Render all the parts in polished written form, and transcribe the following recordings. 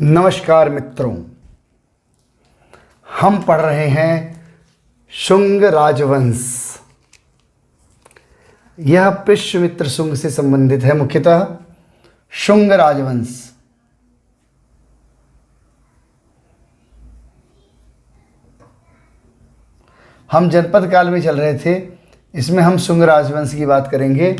नमस्कार मित्रों, हम पढ़ रहे हैं शुंग राजवंश। यह पुष्यमित्र शुंग से संबंधित है। मुख्यतः शुंग राजवंश। हम जनपद काल में चल रहे थे, इसमें हम शुंग राजवंश की बात करेंगे।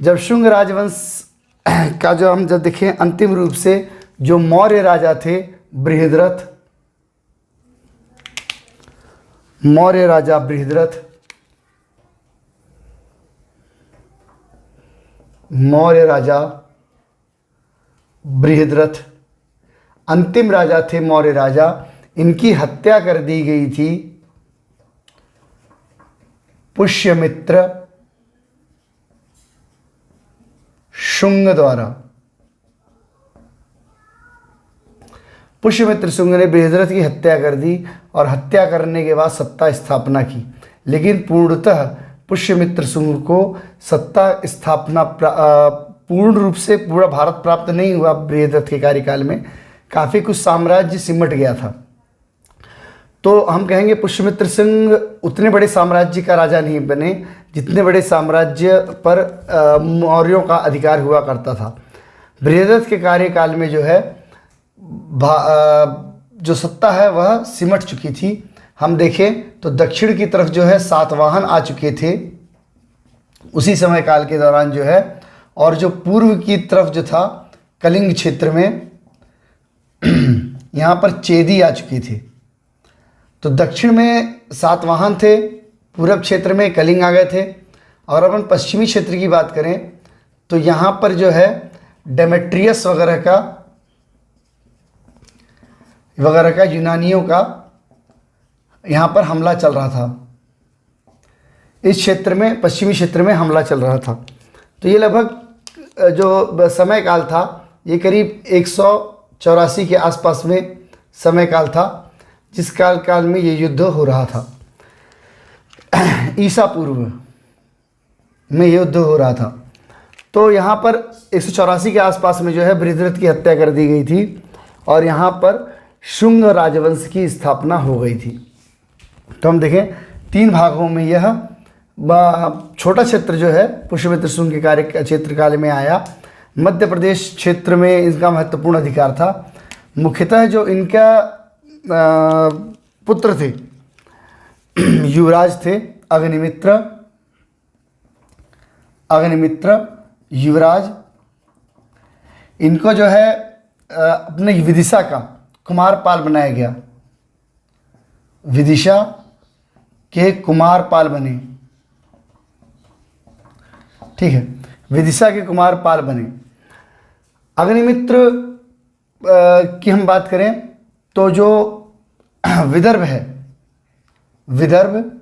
जब शुंग राजवंश का जब देखें, अंतिम रूप से जो मौर्य राजा थे बृहद्रथ, मौर्य राजा बृहद्रथ, मौर्य राजा बृहद्रथ अंतिम राजा थे। मौर्य राजा, इनकी हत्या कर दी गई थी पुष्यमित्र शुंग द्वारा। पुष्यमित्र शुंग ने बृहद्रथ की हत्या कर दी और हत्या करने के बाद सत्ता स्थापना की, लेकिन पूर्णतः पुष्यमित्र शुंग को सत्ता स्थापना पूर्ण रूप से पूरा भारत प्राप्त नहीं हुआ। बृहद्रथ के कार्यकाल में काफ़ी कुछ साम्राज्य सिमट गया था। तो हम कहेंगे पुष्यमित्र शुंग उतने बड़े साम्राज्य का राजा नहीं बने जितने बड़े साम्राज्य पर मौर्यों का अधिकार हुआ करता था। बृहद्रथ के कार्यकाल में जो है जो सत्ता है वह सिमट चुकी थी। हम देखें तो दक्षिण की तरफ जो है सातवाहन आ चुके थे उसी समय काल के दौरान जो है, और जो पूर्व की तरफ जो था कलिंग क्षेत्र में यहाँ पर चेदी आ चुकी थी। तो दक्षिण में सातवाहन थे, पूर्व क्षेत्र में कलिंग आ गए थे। और अपन पश्चिमी क्षेत्र की बात करें तो यहाँ पर जो है डेमेट्रियस वगैरह का यूनानियों का यहाँ पर हमला चल रहा था। इस क्षेत्र में, पश्चिमी क्षेत्र में हमला चल रहा था। तो ये लगभग जो समय काल था ये करीब 184 के आसपास में समय काल था, जिस काल में ये युद्ध हो रहा था। ईसा पूर्व में युद्ध हो रहा था। तो यहाँ पर 184 के आसपास में जो है बृहद्रथ की हत्या कर दी गई थी और यहाँ पर शुंग राजवंश की स्थापना हो गई थी। तो हम देखें 3 भागों में यह छोटा क्षेत्र जो है पुष्यमित्र शुंग के कार्य क्षेत्र काल में आया। मध्य प्रदेश क्षेत्र में इसका महत्वपूर्ण अधिकार था। मुख्यतः जो इनका पुत्र थे युवराज थे अग्निमित्र युवराज। इनको जो है अपने विदिशा का कुमारपाल बनाया गया। विदिशा के कुमारपाल बने, ठीक है, विदिशा के कुमारपाल बने। अग्निमित्र की हम बात करें तो जो विदर्भ है, विदर्भ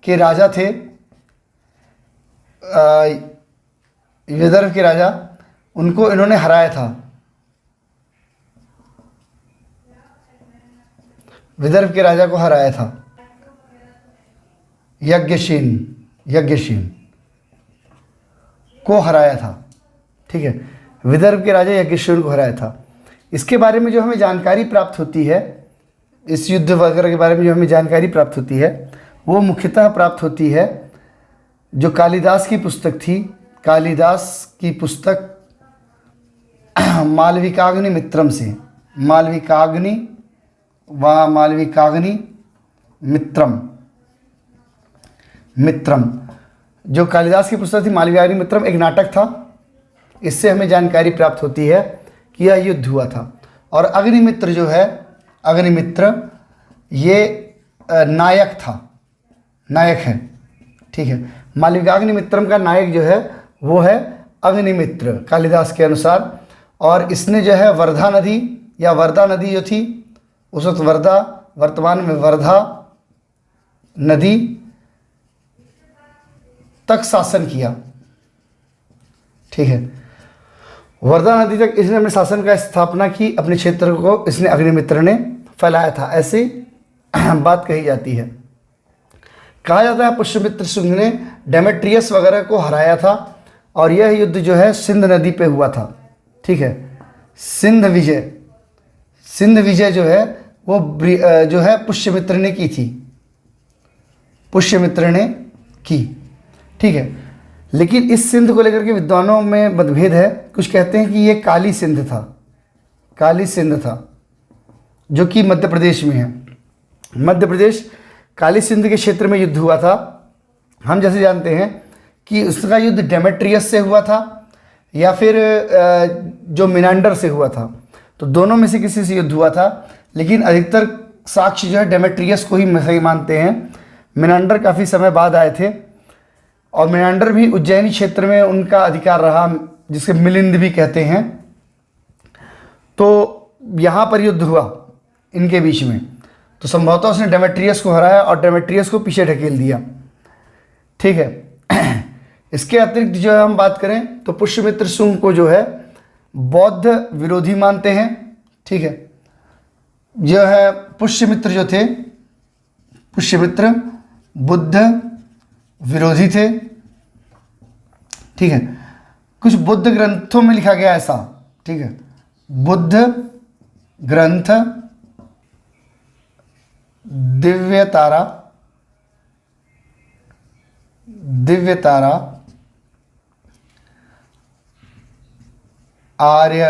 के राजा थे, विदर्भ के राजा, उनको इन्होंने हराया था। विदर्भ के राजा को हराया था यज्ञसेन को हराया था, ठीक है। विदर्भ के राजा यज्ञसेन को हराया था। इसके बारे में जो हमें जानकारी प्राप्त होती है, इस युद्ध वगैरह के बारे में जो हमें जानकारी प्राप्त होती है वो मुख्यतः प्राप्त होती है जो कालिदास की पुस्तक थी। कालिदास की पुस्तक मालविकाग्नि मित्रम से, मालविकाग्नि मित्रम, जो कालिदास की पुस्तक थी मालविकाग्नि मित्रम, एक नाटक था। इससे हमें जानकारी प्राप्त होती है कि यह युद्ध हुआ था। और अग्निमित्र जो है, अग्निमित्र ये नायक था, नायक है, ठीक है। मालविकाग्नि मित्रम का नायक जो है वो है अग्निमित्र कालिदास के अनुसार। और इसने जो है वर्धा नदी या वर्धा नदी जो थी उस वक्त, वर्धा वर्तमान में वर्धा नदी तक शासन किया, ठीक है। वर्धा नदी तक इसने अपने शासन का स्थापना की, अपने क्षेत्र को इसने अग्निमित्र ने फैलाया था, ऐसी बात कही जाती है। कहा जाता है पुष्यमित्र शुंग ने डेमेट्रियस वगैरह को हराया था और यह युद्ध जो है सिंध नदी पे हुआ था, ठीक है। सिंध विजय सिंध विजय जो है वो जो है पुष्यमित्र ने की थी, पुष्यमित्र ने की। ठीक है, लेकिन इस सिंध को लेकर के विद्वानों में मतभेद है। कुछ कहते हैं कि ये काली सिंध था, काली सिंध था, जो कि मध्य प्रदेश में है। मध्य प्रदेश काली सिंध के क्षेत्र में युद्ध हुआ था। हम जैसे जानते हैं कि उसका युद्ध डेमेट्रियस से हुआ था या फिर जो मिनांडर से हुआ था, तो दोनों में से किसी से युद्ध हुआ था, लेकिन अधिकतर साक्ष्य जो है डेमेट्रियस को ही सही मानते हैं। मिनांडर काफ़ी समय बाद आए थे और मिनांडर भी उज्जैनी क्षेत्र में उनका अधिकार रहा, जिसे मिलिंद भी कहते हैं। तो यहाँ पर युद्ध हुआ इनके बीच में, तो संभवतः उसने डेमेट्रियस को हराया और डेमेट्रियस को पीछे ढकेल दिया। ठीक है, इसके अतिरिक्त जो है हम बात करें तो पुष्यमित्र शुंग को जो है बौद्ध विरोधी मानते हैं। ठीक है, जो है पुष्यमित्र जो थे, पुष्यमित्र बुद्ध विरोधी थे। ठीक है, कुछ बुद्ध ग्रंथों में लिखा गया ऐसा। ठीक है, बुद्ध ग्रंथ दिव्य तारा, दिव्य तारा, आर्य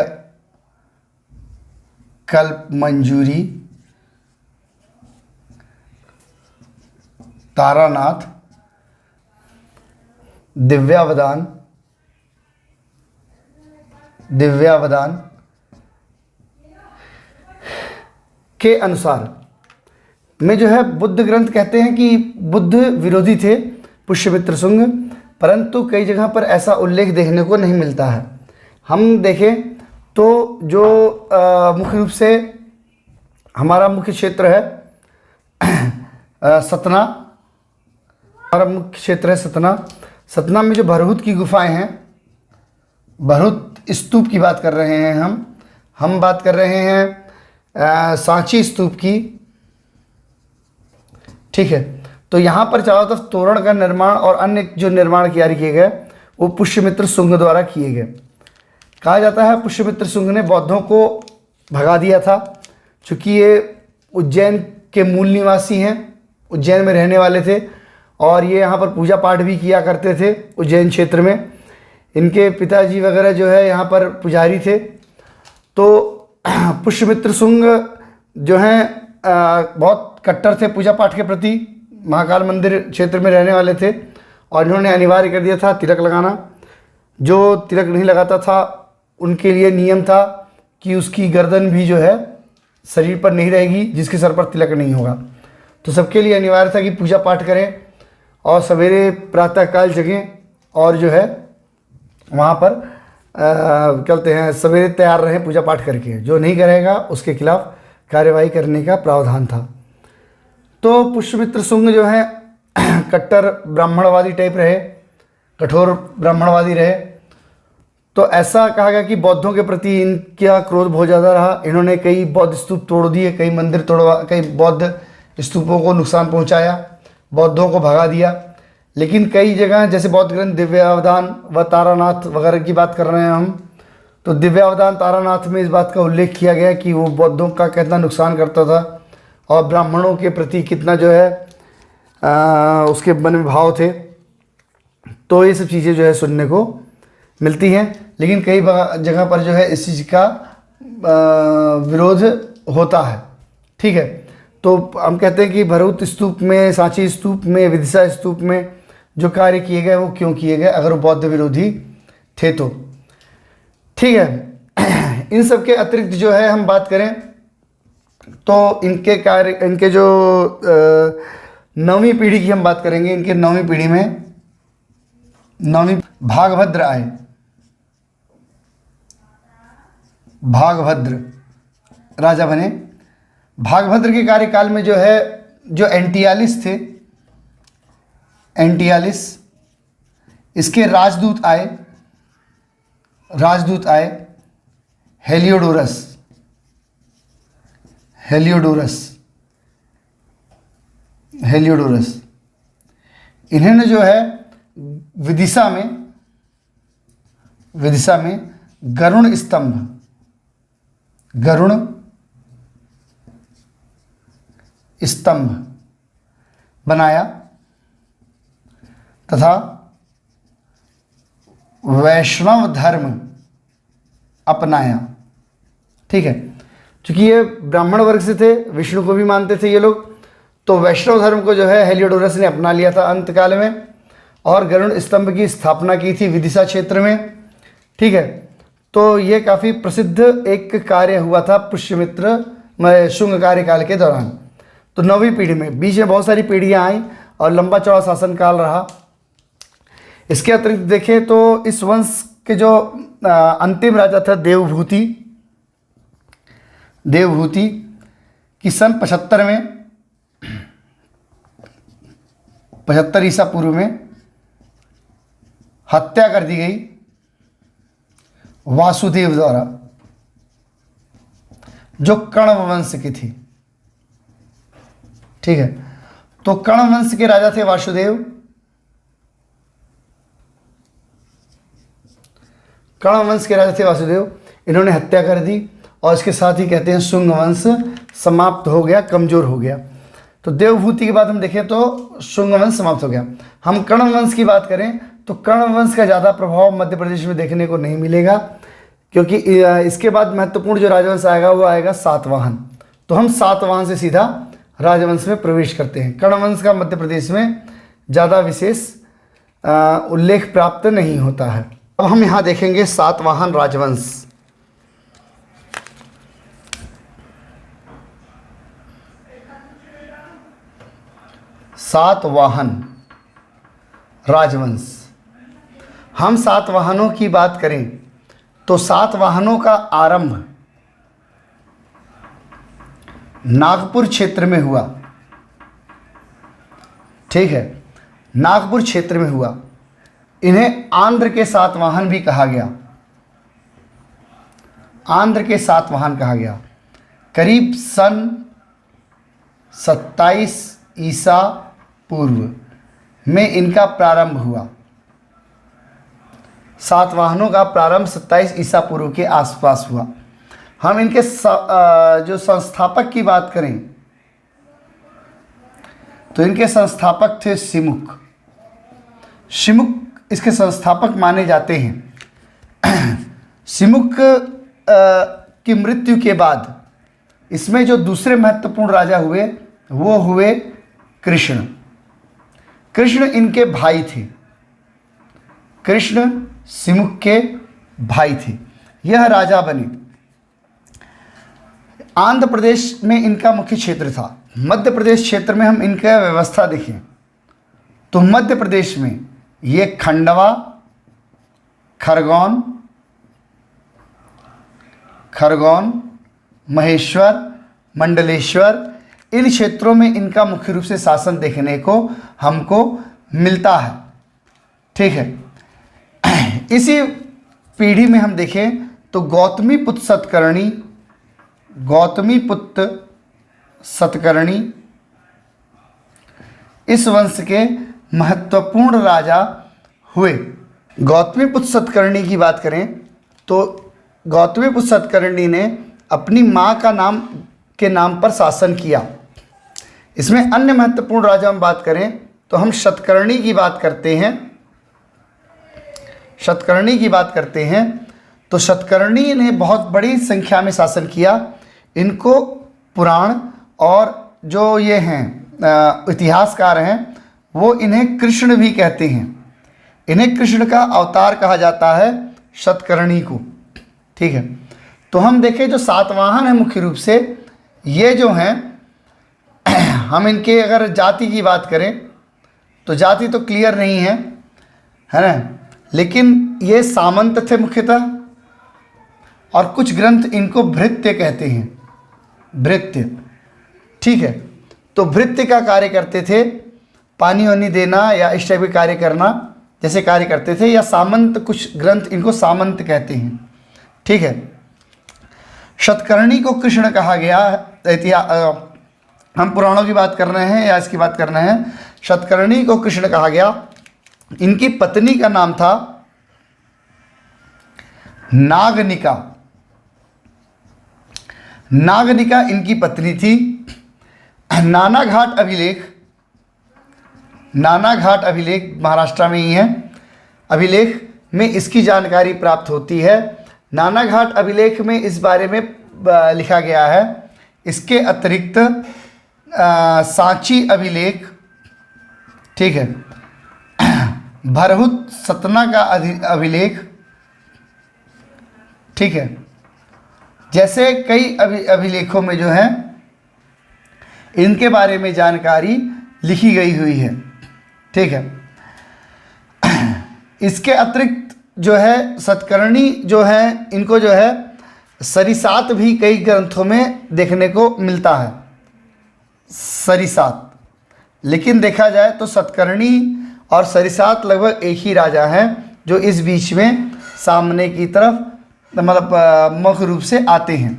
कल्प मंजूरी, तारानाथ, दिव्यावदान, दिव्यावदान के अनुसार में जो है बुद्ध ग्रंथ कहते हैं कि बुद्ध विरोधी थे पुष्यमित्र शुंग, परंतु कई जगह पर ऐसा उल्लेख देखने को नहीं मिलता है। हम देखें तो जो मुख्य रूप से हमारा मुख्य क्षेत्र है सतना, हमारा मुख्य क्षेत्र है सतना। सतना में जो भरहुत की गुफाएं हैं, भरहुत स्तूप की बात कर रहे हैं हम बात कर रहे हैं सांची स्तूप की। ठीक है, तो यहाँ पर चारों तरफ तोरण का निर्माण और अन्य जो निर्माण कार्य किए गए वो पुष्यमित्र शुंग द्वारा किए गए। कहा जाता है पुष्यमित्र शुंग ने बौद्धों को भगा दिया था, चूँकि ये उज्जैन के मूल निवासी हैं, उज्जैन में रहने वाले थे और ये यहाँ पर पूजा पाठ भी किया करते थे उज्जैन क्षेत्र में। इनके पिताजी वगैरह जो है यहाँ पर पुजारी थे। तो पुष्यमित्र शुंग जो हैं बहुत कट्टर थे पूजा पाठ के प्रति, महाकाल मंदिर क्षेत्र में रहने वाले थे और इन्होंने अनिवार्य कर दिया था तिलक लगाना। जो तिलक नहीं लगाता था उनके लिए नियम था कि उसकी गर्दन भी जो है शरीर पर नहीं रहेगी जिसके सर पर तिलक नहीं होगा। तो सबके लिए अनिवार्य था कि पूजा पाठ करें और सवेरे प्रातःकाल जगें और जो है वहाँ पर कहते हैं सवेरे तैयार रहें पूजा पाठ करके। जो नहीं करेगा उसके खिलाफ कार्यवाही करने का प्रावधान था। तो पुष्यमित्र शुंग जो है कट्टर ब्राह्मणवादी टाइप रहे, कठोर ब्राह्मणवादी रहे। तो ऐसा कहा गया कि बौद्धों के प्रति इनका क्रोध बहुत ज़्यादा रहा। इन्होंने कई बौद्ध स्तूप तोड़ दिए, कई मंदिर तोड़वा, कई बौद्ध स्तूपों को नुकसान पहुंचाया, बौद्धों को भगा दिया। लेकिन कई जगह जैसे बौद्ध ग्रंथ दिव्यावदान व तारानाथ वगैरह की बात कर रहे हैं हम, तो दिव्यावदान तारानाथ में इस बात का उल्लेख किया गया कि वो बौद्धों का कितना नुकसान करता था और ब्राह्मणों के प्रति कितना जो है उसके मन में भाव थे। तो ये सब चीज़ें जो है सुनने को मिलती हैं। लेकिन कई जगह पर जो है इस चीज़ का विरोध होता है। ठीक है, तो हम कहते हैं कि भरहुत स्तूप में, सांची स्तूप में, विदिशा स्तूप में जो कार्य किए गए वो क्यों किए गए, अगर वो बौद्ध विरोधी थे तो। ठीक है, इन सब के अतिरिक्त जो है हम बात करें तो इनके कार्य, इनके जो नौवीं पीढ़ी की हम बात करेंगे। इनके नौवीं पीढ़ी में नौवीं भागभद्र आए। भागभद्र राजा बने। भागभद्र के कार्यकाल में जो है जो एंटियालिस थे, एंटियालिस, इसके राजदूत आए, राजदूत आए हेलियोडोरस, हेलियोडोरस, हेलियोडोरस। इन्होंने जो है विदिशा में, विदिशा में गरुण स्तंभ, गरुण स्तंभ बनाया तथा वैष्णव धर्म अपनाया। ठीक है, क्योंकि ये ब्राह्मण वर्ग से थे, विष्णु को भी मानते थे ये लोग, तो वैष्णव धर्म को जो है हेलियोडोरस ने अपना लिया था अंतकाल में, और गरुड़ स्तंभ की स्थापना की थी विदिशा क्षेत्र में। ठीक है, तो ये काफ़ी प्रसिद्ध एक कार्य हुआ था पुष्यमित्र शुंग कार्यकाल के दौरान। तो 9वीं पीढ़ी में, बीच में बहुत सारी पीढ़ियाँ आई और लंबा चौड़ा शासनकाल रहा। इसके अतिरिक्त देखें तो इस वंश के जो अंतिम राजा था देवभूति की सन 75 ईसा पूर्व में हत्या कर दी गई वासुदेव द्वारा, जो कण्व वंश की थी। ठीक है, तो कण्व वंश के राजा थे वासुदेव। कण्व वंश के राजा थे वासुदेव, इन्होंने हत्या कर दी और इसके साथ ही कहते हैं शुंग वंश समाप्त हो गया, कमजोर हो गया। तो देवभूति की बात हम देखें तो शुंग वंश समाप्त हो गया। हम कण्व वंश की बात करें तो कण्व वंश का ज़्यादा प्रभाव मध्य प्रदेश में देखने को नहीं मिलेगा, क्योंकि इसके बाद महत्वपूर्ण जो राजवंश आएगा वो आएगा सातवाहन। तो हम सातवाहन से सीधा राजवंश में प्रवेश करते हैं। कण्व वंश का मध्य प्रदेश में ज़्यादा विशेष उल्लेख प्राप्त नहीं होता है। अब हम यहाँ देखेंगे सातवाहन राजवंश। सातवाहन राजवंश, हम सातवाहनों की बात करें तो सातवाहनों का आरंभ नागपुर क्षेत्र में हुआ। ठीक है, नागपुर क्षेत्र में हुआ। इन्हें आंध्र के सातवाहन भी कहा गया, आंध्र के सातवाहन कहा गया। करीब सन 27 ईसा पूर्व में इनका प्रारंभ हुआ। सातवाहनों का प्रारंभ 27 ईसा पूर्व के आसपास हुआ। हम इनके जो संस्थापक की बात करें तो इनके संस्थापक थे सिमुक। सिमुक इसके संस्थापक माने जाते हैं। सिमुक की मृत्यु के बाद इसमें जो दूसरे महत्वपूर्ण राजा हुए वो हुए कृष्ण। कृष्ण इनके भाई थे, कृष्ण सिमुक के भाई थे। यह राजा बने। आंध्र प्रदेश में इनका मुख्य क्षेत्र था। मध्य प्रदेश क्षेत्र में हम इनका व्यवस्था देखें तो मध्य प्रदेश में ये खंडवा, खरगोन, महेश्वर, मंडलेश्वर, इन क्षेत्रों में इनका मुख्य रूप से शासन देखने को हमको मिलता है। ठीक है, इसी पीढ़ी में हम देखें तो गौतमीपुत्र सतकर्णी इस वंश के महत्वपूर्ण राजा हुए। गौतमीपुत्र सतकर्णी की बात करें तो गौतमीपुत्र सतकर्णी ने अपनी माँ के नाम पर शासन किया। इसमें अन्य महत्वपूर्ण राजा हम बात करें तो हम शतकर्णी की बात करते हैं। तो शतकर्णी ने बहुत बड़ी संख्या में शासन किया। इनको पुराण और जो ये हैं इतिहासकार हैं वो इन्हें कृष्ण भी कहते हैं। इन्हें कृष्ण का अवतार कहा जाता है शतकर्णी को। ठीक है, तो हम देखें जो सातवाहन है मुख्य रूप से ये जो हैं हम इनके अगर जाति की बात करें तो जाति तो क्लियर नहीं है ना, लेकिन ये सामंत थे मुख्यतः, और कुछ ग्रंथ इनको भृत्य कहते हैं, भृत्य। ठीक है, तो भृत्य का कार्य करते थे, पानी वानी देना या इस टाइप के कार्य करना जैसे कार्य करते थे, या सामंत, कुछ ग्रंथ इनको सामंत कहते हैं। ठीक है, शतकर्णी को कृष्ण कहा गया। हम पुराणों की बात कर रहे हैं या इसकी बात कर रहे हैं। शतकर्णी को कृष्ण कहा गया। इनकी पत्नी का नाम था नागनिका। नागनिका इनकी पत्नी थी। नानाघाट अभिलेख, नानाघाट अभिलेख महाराष्ट्र में ही है, अभिलेख में इसकी जानकारी प्राप्त होती है। नानाघाट अभिलेख में इस बारे में लिखा गया है। इसके अतिरिक्त सांची अभिलेख, ठीक है, भरहुत सतना का अभिलेख, ठीक है, जैसे कई अभिलेखों में जो है इनके बारे में जानकारी लिखी गई हुई है, ठीक है। इसके अतिरिक्त जो है सतकर्णी जो है, इनको जो है सरिसात भी कई ग्रंथों में देखने को मिलता है, सरिसात। लेकिन देखा जाए तो सतकर्णी और सरिसात लगभग एक ही राजा हैं जो इस बीच में सामने की तरफ मतलब मुख्य रूप से आते हैं।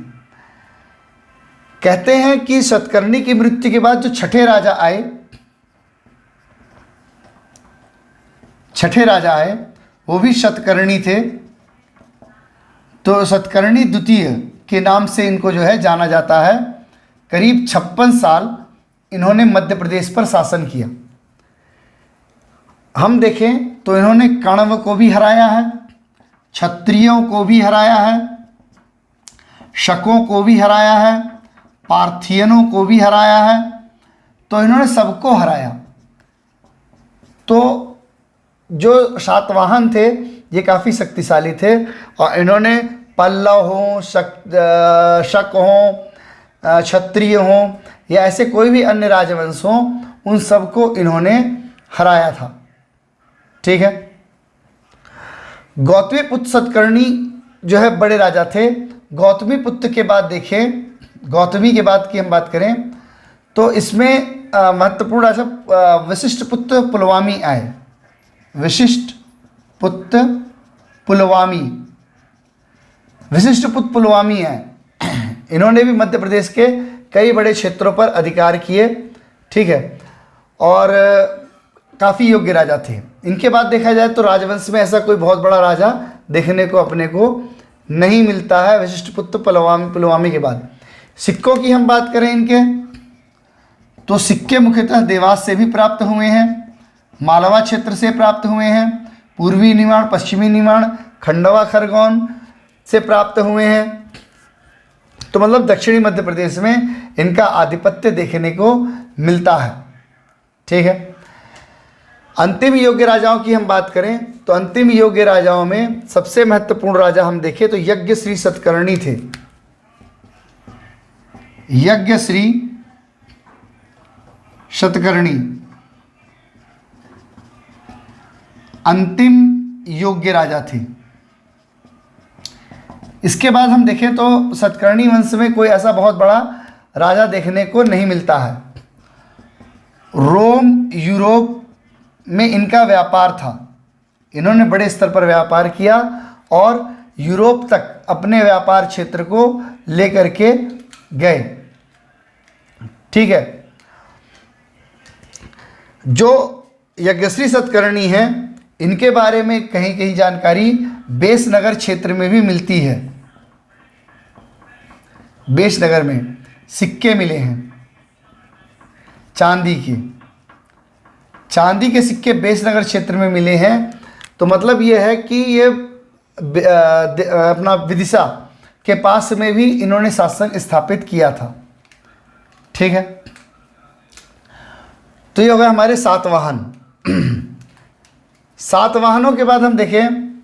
कहते हैं कि सतकर्णी की मृत्यु के बाद जो छठे राजा आए, छठे राजा आए वो भी सतकर्णी थे। तो सतकर्णी द्वितीय के नाम से इनको जो है जाना जाता है। करीब 56 साल इन्होंने मध्य प्रदेश पर शासन किया। हम देखें तो इन्होंने कण्व को भी हराया है, क्षत्रियों को भी हराया है, शकों को भी हराया है, पार्थियनों को भी हराया है। तो इन्होंने सबको हराया। तो जो सातवाहन थे ये काफ़ी शक्तिशाली थे और इन्होंने पल्लव हों, शक हों, क्षत्रिय हों या ऐसे कोई भी अन्य राजवंश हों, उन सबको इन्होंने हराया था, ठीक है। गौतमी पुत्र सतकर्णी जो है बड़े राजा थे। गौतमी पुत्र के बाद देखें, गौतमी के बाद की हम बात करें तो इसमें महत्वपूर्ण राजा वशिष्ठ पुत्र पुलवामी आए। वशिष्ठ पुत्र पुलवामी, वशिष्ठ पुत्र पुलवामी आए। इन्होंने भी मध्य प्रदेश के कई बड़े क्षेत्रों पर अधिकार किए, ठीक है, और काफ़ी योग्य राजा थे। इनके बाद देखा जाए तो राजवंश में ऐसा कोई बहुत बड़ा राजा देखने को अपने को नहीं मिलता है वशिष्ठ पुत्र पुलवामी के बाद। सिक्कों की हम बात करें इनके, तो सिक्के मुख्यतः देवास से भी प्राप्त हुए हैं, मालवा क्षेत्र से प्राप्त हुए हैं, पूर्वी निमाड़, पश्चिमी निमाड़, खंडवा, खरगोन से प्राप्त हुए हैं। तो मतलब दक्षिणी मध्य प्रदेश में इनका आधिपत्य देखने को मिलता है, ठीक है। अंतिम योग्य राजाओं की हम बात करें तो अंतिम योग्य राजाओं में सबसे महत्वपूर्ण राजा हम देखें तो यज्ञश्री सतकर्णी थे। यज्ञश्री सतकर्णी अंतिम योग्य राजा थे। इसके बाद हम देखें तो सतकर्णी वंश में कोई ऐसा बहुत बड़ा राजा देखने को नहीं मिलता है। रोम, यूरोप में इनका व्यापार था। इन्होंने बड़े स्तर पर व्यापार किया और यूरोप तक अपने व्यापार क्षेत्र को लेकर के गए, ठीक है। जो यज्ञश्री सतकर्णी हैं इनके बारे में कहीं कहीं जानकारी बेसनगर क्षेत्र में भी मिलती है। बेसनगर में सिक्के मिले हैं चांदी के, चांदी के सिक्के बेसनगर क्षेत्र में मिले हैं। तो मतलब ये है कि ये अपना विदिशा के पास में भी इन्होंने शासन स्थापित किया था, ठीक है। तो ये हो गए हमारे सातवाहन। सातवाहनों के बाद हम देखें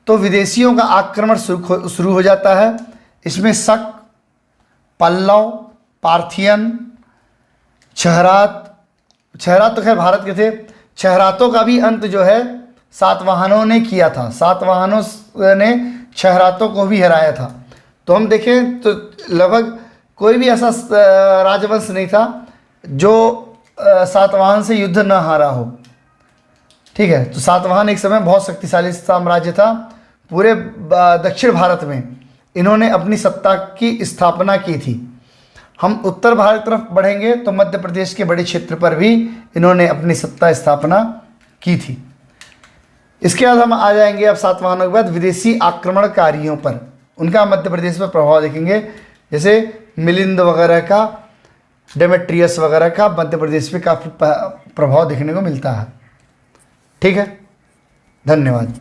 तो विदेशियों का आक्रमण शुरू हो जाता है। इसमें शक, पल्लव, पार्थियन, छहरात तो खैर भारत के थे। छहरातों का भी अंत जो है सातवाहनों ने किया था। सातवाहनों ने छहरातों को भी हराया था। तो हम देखें तो लगभग कोई भी ऐसा राजवंश नहीं था जो सातवाहन से युद्ध न हारा हो, ठीक है। तो सातवाहन एक समय बहुत शक्तिशाली साम्राज्य था। पूरे दक्षिण भारत में इन्होंने अपनी सत्ता की स्थापना की थी। हम उत्तर भारत तरफ बढ़ेंगे तो मध्य प्रदेश के बड़े क्षेत्र पर भी इन्होंने अपनी सत्ता स्थापना की थी। इसके बाद हम आ जाएंगे अब सातवाहनों के बाद विदेशी आक्रमणकारियों पर। उनका मध्य प्रदेश पर प्रभाव देखेंगे, जैसे मिलिंद वगैरह का डेमेट्रियस वगैरह का मध्य प्रदेश पे काफ़ी प्रभाव देखने को मिलता है। ठीक है, धन्यवाद।